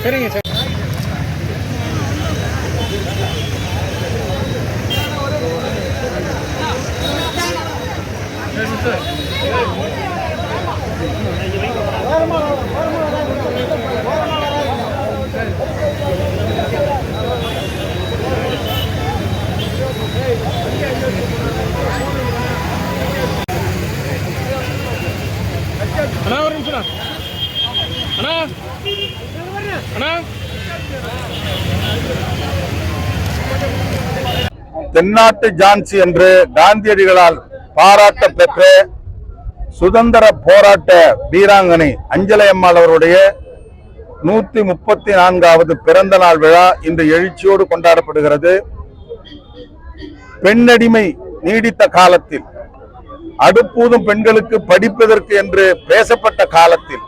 சரிங்க சார். அண்ணா ஒரு நிமிஷம் அண்ணா அண்ணா. தென்னாட்டு ஜான்சி என்று காந்தியடிகளால் பாராட்ட பெற்ற சுதந்திர போராட்ட வீராங்கனை அஞ்சலை அம்மாள் அவருடைய 134வது பிறந்த நாள் விழா இன்று எழுச்சியோடு கொண்டாடப்படுகிறது. பெண்ணடிமை நீடித்த காலத்தில், அடுப்பூதும் பெண்களுக்கு படிப்பதற்கு என்று பேசப்பட்ட காலத்தில்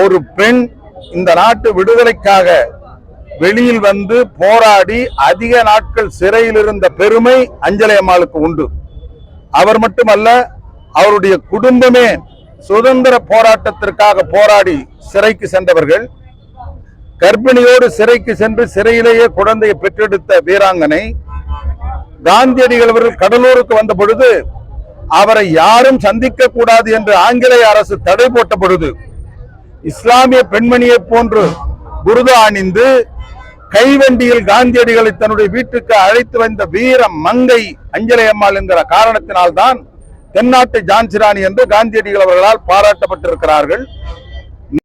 ஒரு பெண் இந்த நாட்டு விடுதலைக்காக வெளியில் வந்து போராடி அதிக நாட்கள் சிறையில் இருந்த பெருமை அஞ்சலை அம்மாளுக்கு உண்டு. அவர் மட்டுமல்ல, அவருடைய குடும்பமே சுதந்திர போராட்டத்திற்காக போராடி சிறைக்கு சென்றவர்கள். கர்ப்பிணியோடு சிறைக்கு சென்று சிறையிலேயே குழந்தையை பெற்றெடுத்த வீராங்கனை. காந்தியடிகள் அவர்கள் கடலூருக்கு வந்த பொழுது அவரை யாரும் சந்திக்க கூடாது என்று ஆங்கிலேய அரசு தடை போட்ட பொழுது இஸ்லாமிய பெண்மணியை போன்று குருதா அணிந்து கைவண்டியில் காந்தியடிகளை தன்னுடைய வீட்டுக்கு அழைத்து வந்த வீர மங்கை அஞ்சலை அம்மாள் என்கிற காரணத்தினால்தான் தென்னாட்டு ஜான்சி ராணி என்று காந்தியடிகள் அவர்களால் பாராட்டப்பட்டிருக்கிறார்கள்.